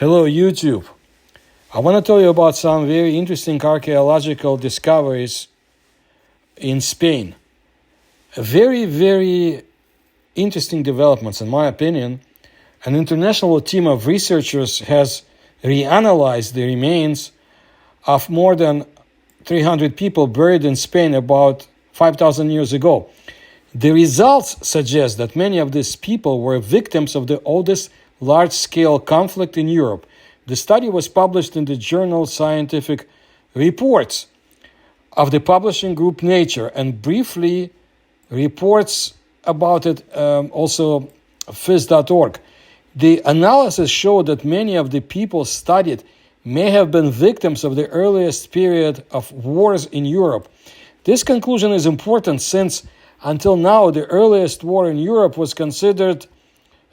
Hello YouTube. I want to tell you about some very interesting archaeological discoveries in Spain. Very interesting developments in my opinion. An international team of researchers has reanalyzed the remains of more than 300 people buried in Spain about 5,000 years ago. The results suggest that many of these people were victims of the oldest large-scale conflict in Europe. The study was published in the journal Scientific Reports of the publishing group Nature, and briefly reports about it also phys.org. The analysis showed that many of the people studied may have been victims of the earliest period of wars in Europe. This conclusion is important since until now the earliest war in Europe was considered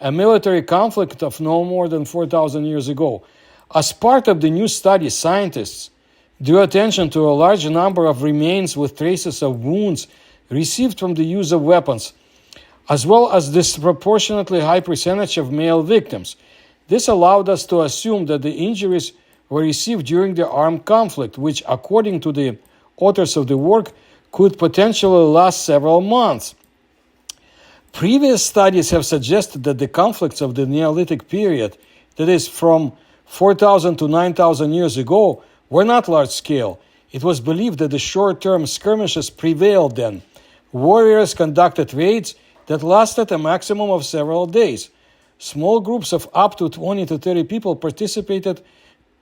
a military conflict of no more than 4,000 years ago. As part of the new study, scientists drew attention to a large number of remains with traces of wounds received from the use of weapons, as well as disproportionately high percentage of male victims. This allowed us to assume that the injuries were received during the armed conflict, which, according to the authors of the work, could potentially last several months. Previous studies have suggested that the conflicts of the Neolithic period, that is from 4,000 to 9,000 years ago, were not large-scale. It was believed that the short-term skirmishes prevailed then. Warriors conducted raids that lasted a maximum of several days. Small groups of up to 20 to 30 people participated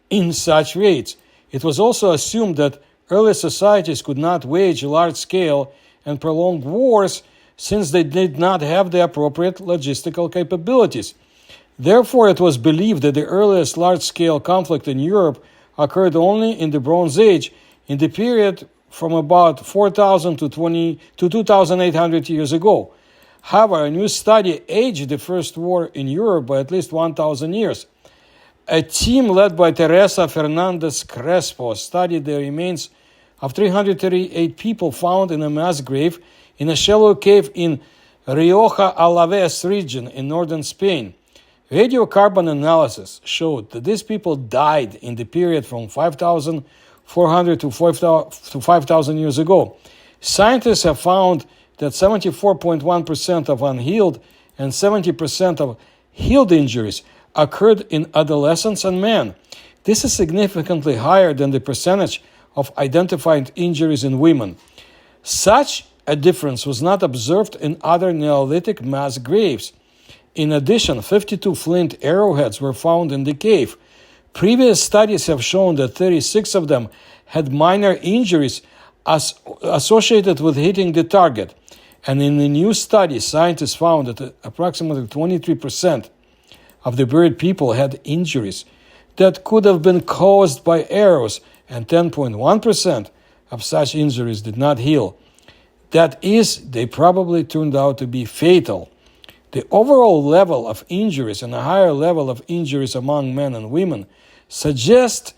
in such raids. It was also assumed that early societies could not wage large-scale and prolonged wars since they did not have the appropriate logistical capabilities. Therefore, it was believed that the earliest large-scale conflict in Europe occurred only in the Bronze Age, in the period from about 4,000 to 2,800 years ago. However, a new study aged the First War in Europe by at least 1,000 years. A team led by Teresa Fernandez Crespo studied the remains of 338 people found in a mass grave in a shallow cave in Rioja Alavés region in northern Spain. Radiocarbon analysis showed that these people died in the period from 5,400 to 5,000 years ago. Scientists have found that 74.1% of unhealed and 70% of healed injuries occurred in adolescents and men. This is significantly higher than the percentage of identified injuries in women. Such a difference was not observed in other Neolithic mass graves. In addition, 52 flint arrowheads were found in the cave. Previous studies have shown that 36 of them had minor injuries associated with hitting the target. And in the new study, scientists found that approximately 23% of the buried people had injuries that could have been caused by arrows, and 10.1% of such injuries did not heal. That is, they probably turned out to be fatal. The overall level of injuries and a higher level of injuries among men and women suggest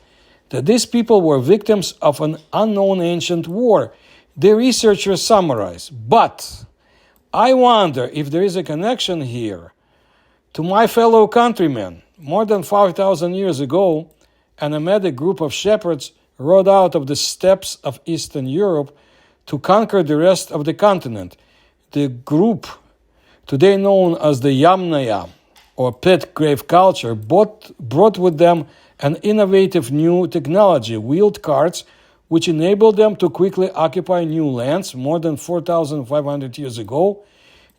that these people were victims of an unknown ancient war, the researchers summarize. But I wonder if there is a connection here to my fellow countrymen. More than 5,000 years ago, a nomadic group of shepherds rode out of the steppes of Eastern Europe to conquer the rest of the continent. The group, today known as the Yamnaya, or pit grave culture, brought with them an innovative new technology, wheeled carts, which enabled them to quickly occupy new lands more than 4,500 years ago.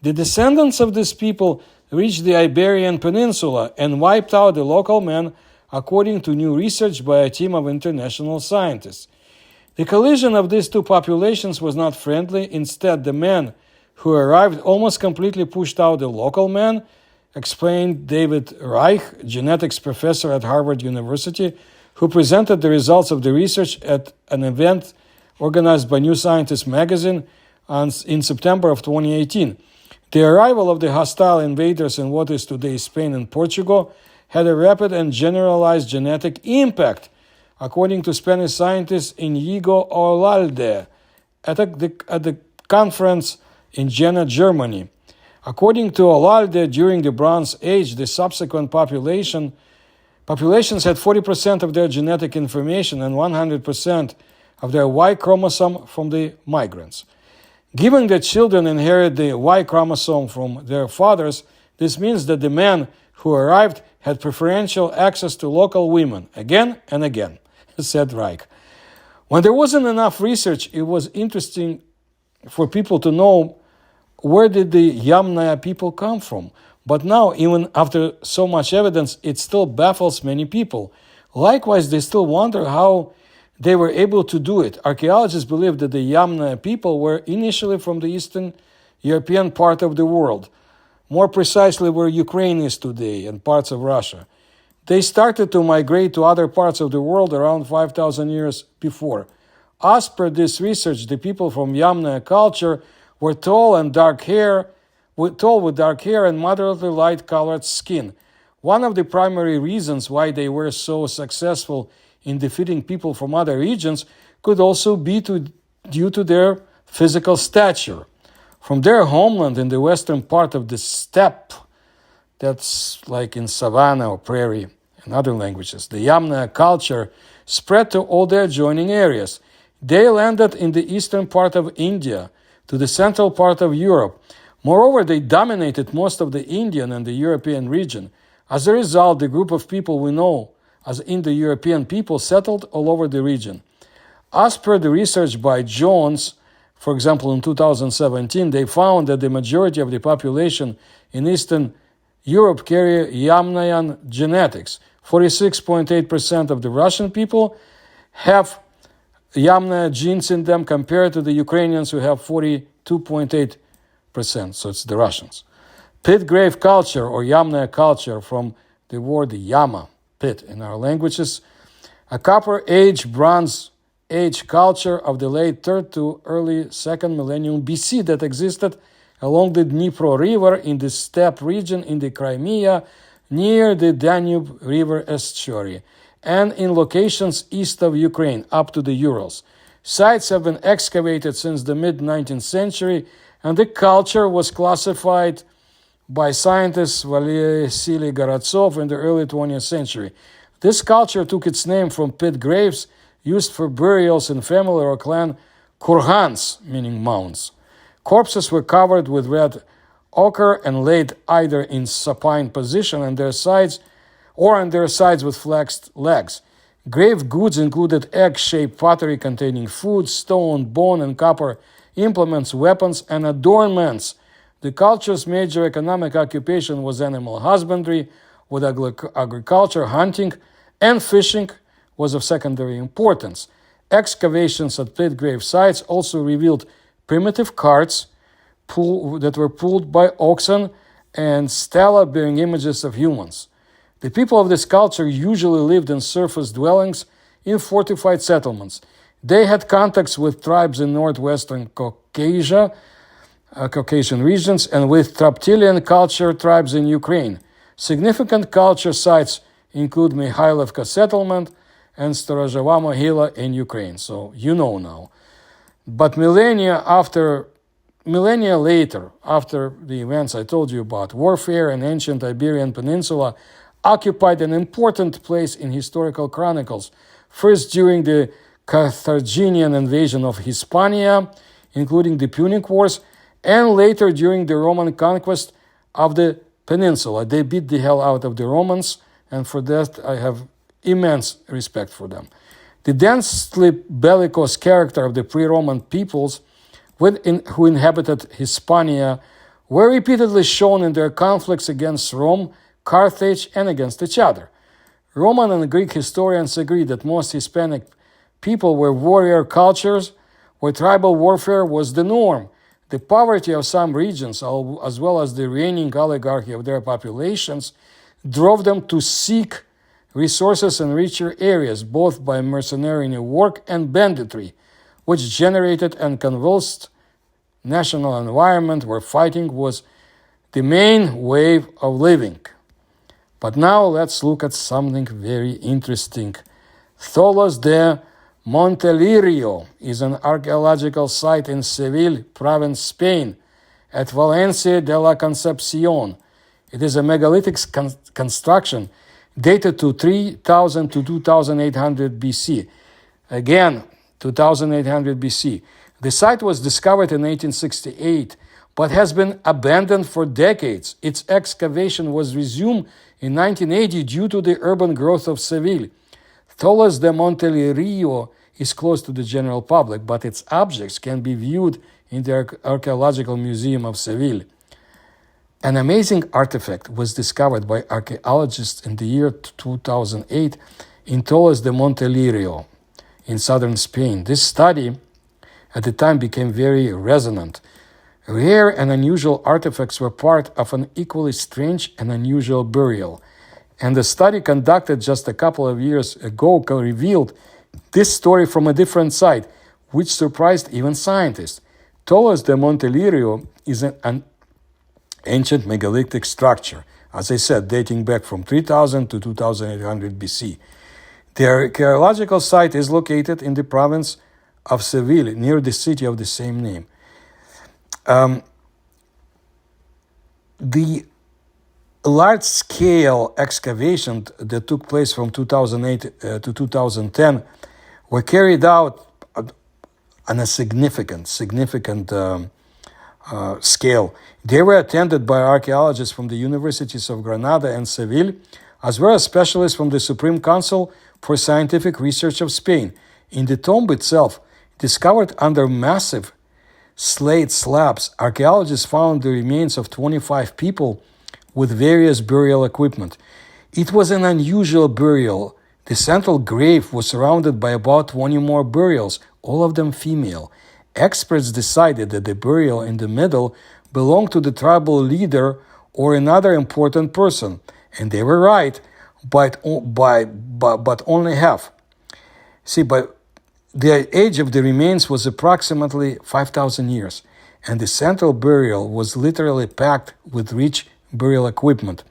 The descendants of these people reached the Iberian Peninsula and wiped out the local men, according to new research by a team of international scientists. The collision of these two populations was not friendly. Instead, the men who arrived almost completely pushed out the local men, explained David Reich, genetics professor at Harvard University, who presented the results of the research at an event organized by New Scientist magazine in September of 2018. The arrival of the hostile invaders in what is today Spain and Portugal had a rapid and generalized genetic impact, according to Spanish scientist Inigo Olalde at the conference in Jena, Germany. According to Olalde, during the Bronze Age, the subsequent population Populations had 40% of their genetic information and 100% of their Y chromosome from the migrants. Given that children inherit the Y chromosome from their fathers, this means that the men who arrived had preferential access to local women again and again, said Reich. When there wasn't enough research, it was interesting for people to know where did the Yamnaya people come from. But now, even after so much evidence, it still baffles many people. Likewise, they still wonder how they were able to do it. Archaeologists believe that the Yamnaya people were initially from the Eastern European part of the world, more precisely where Ukraine is today and parts of Russia. They started to migrate to other parts of the world around 5,000 years before. As per this research, the people from Yamnaya culture were tall with dark hair and moderately light-colored skin. One of the primary reasons why they were so successful in defeating people from other regions could also be due to their physical stature. From their homeland in the western part of the steppe, that's like in savanna or prairie in other languages, the Yamnaya culture spread to all their adjoining areas. They landed in the eastern part of India, to the central part of Europe. Moreover, they dominated most of the Indian and the European region. As a result, the group of people we know as Indo-European people settled all over the region. As per the research by Jones, for example, in 2017, they found that the majority of the population in Eastern Europe carry Yamnayan genetics. 46.8% of the Russian people have Yamnaya genes in them compared to the Ukrainians who have 42.8%, so it's the Russians. Pit grave culture or Yamnaya culture from the word Yama, pit in our languages, a Copper Age, Bronze Age culture of the late 3rd to early 2nd millennium BC that existed along the Dnipro River in the steppe region in the Crimea near the Danube River estuary, and in locations east of Ukraine up to the Urals. Sites have been excavated since the mid-19th century, and the culture was classified by scientist Vasily Gorodtsov in the early 20th century. This culture took its name from pit graves used for burials in family or clan kurgans, meaning mounds. Corpses were covered with red ochre and laid either in supine position on their sides with flexed legs. Grave goods included egg-shaped pottery containing food, stone, bone, and copper implements, weapons, and adornments. The culture's major economic occupation was animal husbandry, with agriculture, hunting, and fishing was of secondary importance. Excavations at pit grave sites also revealed primitive carts that were pulled by oxen and stela bearing images of humans. The people of this culture usually lived in surface dwellings in fortified settlements. They had contacts with tribes in northwestern Caucasian regions, and with Traptilian culture tribes in Ukraine. Significant culture sites include Mikhailivka settlement and Storozhova Mohila in Ukraine. So you know now. But millennia later, after the events I told you about, warfare in ancient Iberian Peninsula occupied an important place in historical chronicles, first during the Carthaginian invasion of Hispania, including the Punic Wars, and later during the Roman conquest of the peninsula. They beat the hell out of the Romans, and for that I have immense respect for them. The densely bellicose character of the pre-Roman peoples who inhabited Hispania were repeatedly shown in their conflicts against Rome, Carthage, and against each other. Roman and Greek historians agree that most Hispanic people were warrior cultures, where tribal warfare was the norm. The poverty of some regions, as well as the reigning oligarchy of their populations, drove them to seek resources in richer areas, both by mercenary work and banditry, which generated and convulsed national environment where fighting was the main way of living. But now let's look at something very interesting. Toas de Monteiro is an archaeological site in Seville province, Spain, at Valencia de la Concepcion. It is a megalithic construction dated to 3000 to 2800 BC. Again, 2800 BC. The site was discovered in 1868, but has been abandoned for decades. Its excavation was resumed in 1980 due to the urban growth of Seville. Toas de Monero is closed to the general public, but its objects can be viewed in the Archaeological Museum of Seville. An amazing artifact was discovered by archaeologists in the year 2008 in Toas de Monero in southern Spain. This study at the time became very resonant. Rare and unusual artifacts were part of an equally strange and unusual burial. And the study conducted just a couple of years ago revealed this story from a different side, which surprised even scientists. Toas de Monero is an ancient megalithic structure, as I said, dating back from 3000 to 2800 BC. The archaeological site is located in the province of Seville, near the city of the same name. The large-scale excavation that took place from 2008 to 2010 were carried out on a significant scale. They were attended by archaeologists from the universities of Granada and Seville, as well as specialists from the Supreme Council for Scientific Research of Spain. In the tomb itself, discovered under massive slate slabs, archaeologists found the remains of 25 people with various burial equipment. It was an unusual burial. The central grave was surrounded by about 20 more burials, all of them female. Experts decided that the burial in the middle belonged to the tribal leader or another important person, and they were right, but only half. But the age of the remains was approximately 5,000 years, and the central burial was literally packed with rich burial equipment,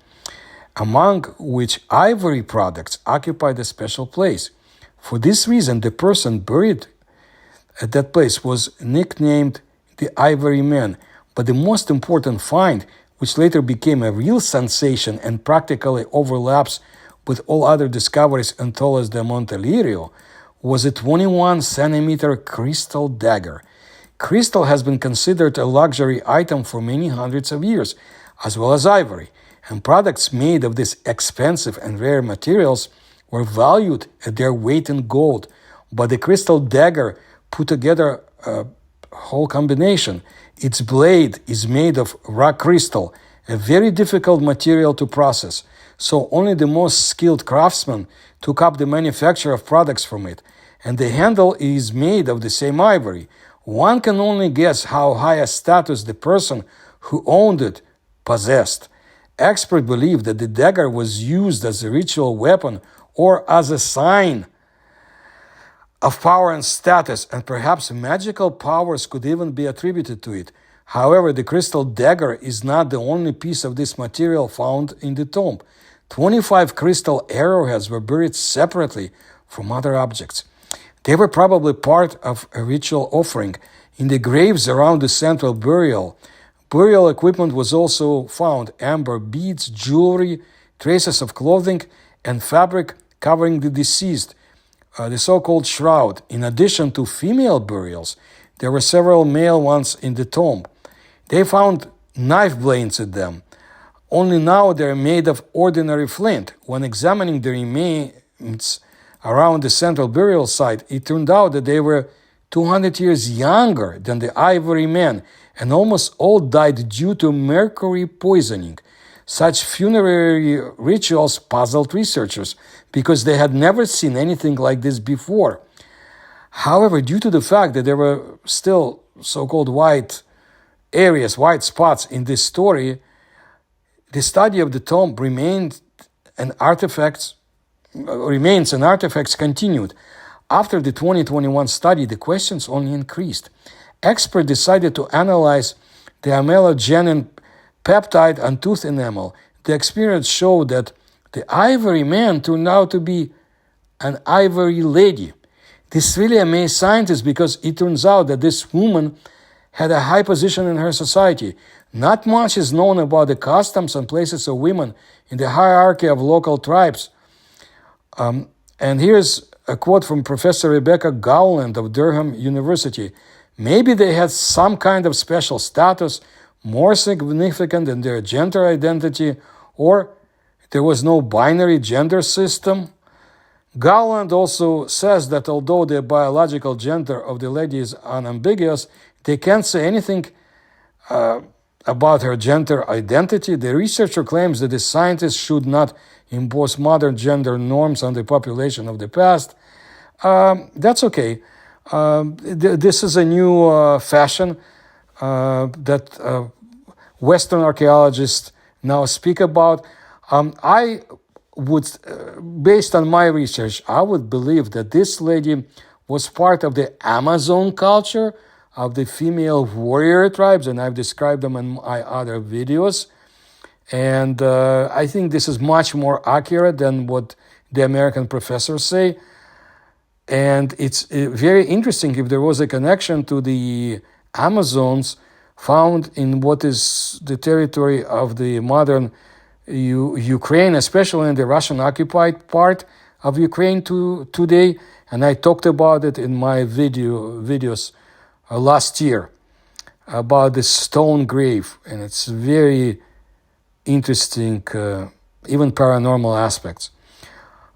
among which ivory products occupied a special place. For this reason, the person buried at that place was nicknamed the Ivory Man. But the most important find, which later became a real sensation and practically overlaps with all other discoveries in Toas de Monero, was a 21-centimeter crystal dagger. Crystal has been considered a luxury item for many hundreds of years, as well as ivory, and products made of these expensive and rare materials were valued at their weight in gold. But the crystal dagger put together a whole combination. Its blade is made of rock crystal, a very difficult material to process, so only the most skilled craftsmen took up the manufacture of products from it, and the handle is made of the same ivory. One can only guess how high a status the person who owned it possessed. Experts believe that the dagger was used as a ritual weapon or as a sign of power and status, and perhaps magical powers could even be attributed to it. However, the crystal dagger is not the only piece of this material found in the tomb. 25 crystal arrowheads were buried separately from other objects. They were probably part of a ritual offering. In the graves around the central burial equipment was also found: amber beads, jewelry, traces of clothing, and fabric covering the deceased, the so-called shroud. In addition to female burials, there were several male ones in the tomb. They found knife blades in them. Only now they're made of ordinary flint. When examining the remains around the central burial site, it turned out that they were 200 years younger than the Ivory Man, and almost all died due to mercury poisoning. Such funerary rituals puzzled researchers because they had never seen anything like this before. However, due to the fact that there were still so-called white areas, white spots in this story, the study of the tomb remains and artifacts continued. After the 2021 study, the questions only increased. Experts decided to analyze the amelogenin peptide on tooth enamel. The experience showed that the Ivory Man turned out to be an ivory lady. This really amazed scientists because it turns out that this woman had a high position in her society. Not much is known about the customs and places of women in the hierarchy of local tribes. And here's a quote from Professor Rebecca Gowland of Durham University. Maybe they had some kind of special status, more significant than their gender identity, or there was no binary gender system. Gowland also says that although the biological gender of the lady is unambiguous, they can't say anything about her gender identity. The researcher claims that the scientists should not impose modern gender norms on the population of the past. That's okay. This is a new fashion that Western archaeologists now speak about. I would, based on my research, I would believe that this lady was part of the Amazon culture of the female warrior tribes, and I've described them in my other videos. And I think this is much more accurate than what the American professors say. And it's very interesting if there was a connection to the Amazons found in what is the territory of the modern Ukraine, especially in the Russian-occupied part of Ukraine today. And I talked about it in my videos last year about the stone grave. And it's very interesting, even paranormal aspects.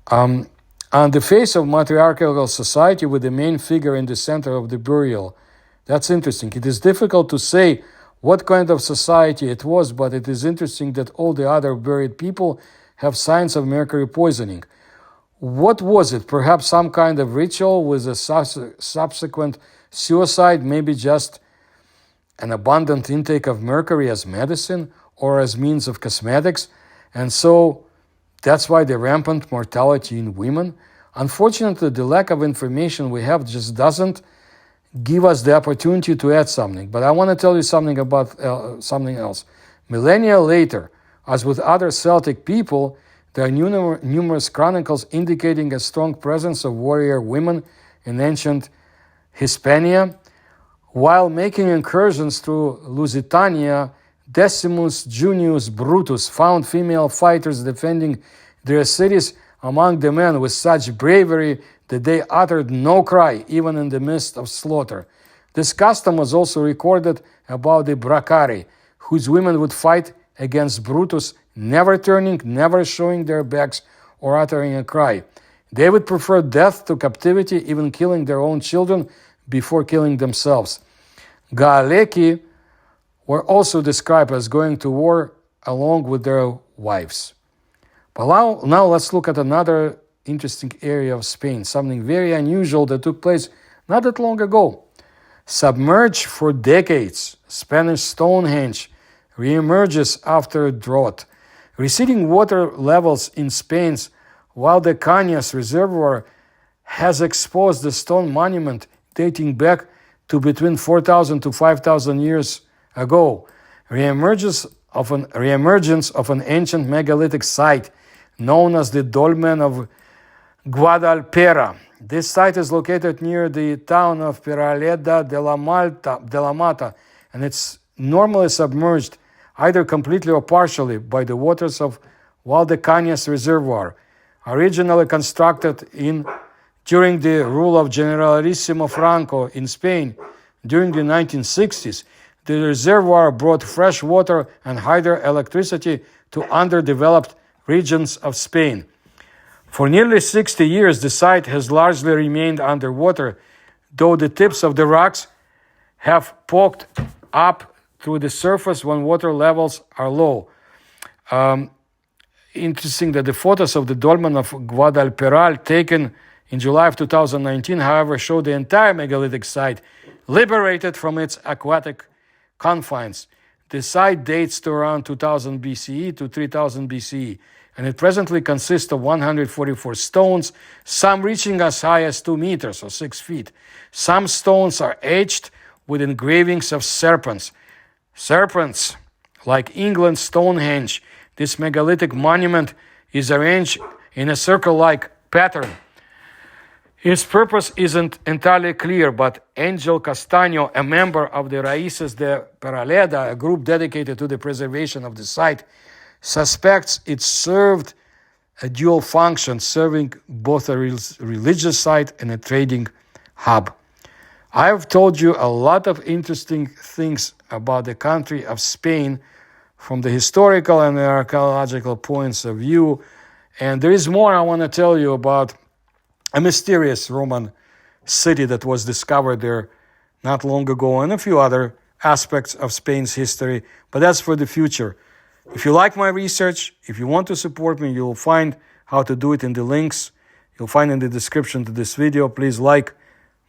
On the face of matriarchal society with the main figure in the center of the burial. That's interesting. It is difficult to say what kind of society it was, but it is interesting that all the other buried people have signs of mercury poisoning. What was it? Perhaps some kind of ritual with a subsequent suicide, maybe just an abundant intake of mercury as medicine or as means of cosmetics. And so that's why the rampant mortality in women. Unfortunately, the lack of information we have just doesn't give us the opportunity to add something. But I want to tell you something about something else. Millennia later, as with other Celtic people, there are numerous chronicles indicating a strong presence of warrior women in ancient Hispania. While making incursions through Lusitania, Decimus Junius Brutus found female fighters defending their cities among the men with such bravery that they uttered no cry, even in the midst of slaughter. This custom was also recorded about the Bracari, whose women would fight against Brutus, never turning, never showing their backs or uttering a cry. They would prefer death to captivity, even killing their own children before killing themselves. Gaaleki were also described as going to war along with their wives. But now let's look at another interesting area of Spain, something very unusual that took place not that long ago. Submerged for decades, Spanish Stonehenge reemerges after a drought. Receding water levels in Spain's Valdecañas Reservoir has exposed the stone monument dating back to between 4,000 to 5,000 years ago. Reemergence of an ancient megalithic site known as the Dolman of Guadal. This site is located near the town of Peraleda de la Mata, and it's normally submerged either completely or partially by the waters of Valdecañas Reservoir. Originally constructed during the rule of Generalissimo Franco in Spain during the 1960s, the reservoir brought fresh water and hydroelectricity to underdeveloped regions of Spain. For nearly 60 years, the site has largely remained underwater, though the tips of the rocks have poked up through the surface when water levels are low. Interesting that the photos of the Dolman of Guadal taken in July of 2019, however, show the entire megalithic site liberated from its aquatic confines. The site dates to around 2000 BCE to 3000 BCE, and it presently consists of 144 stones, some reaching as high as 2 meters or 6 feet. Some stones are etched with engravings of serpents. Serpents, like England's Stonehenge, this megalithic monument is arranged in a circle-like pattern. His purpose isn't entirely clear, but Angel Castaño, a member of the Raíces de Peraleda, a group dedicated to the preservation of the site, suspects it served a dual function, serving both a religious site and a trading hub. I've told you a lot of interesting things about the country of Spain from the historical and archaeological points of view, and there is more I want to tell you about a mysterious Roman city that was discovered there not long ago, and a few other aspects of Spain's history, but that's for the future. If you like my research, if you want to support me, you'll find how to do it in the links. You'll find in the description to this video. Please like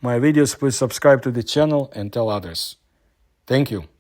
my videos, please subscribe to the channel and tell others. Thank you.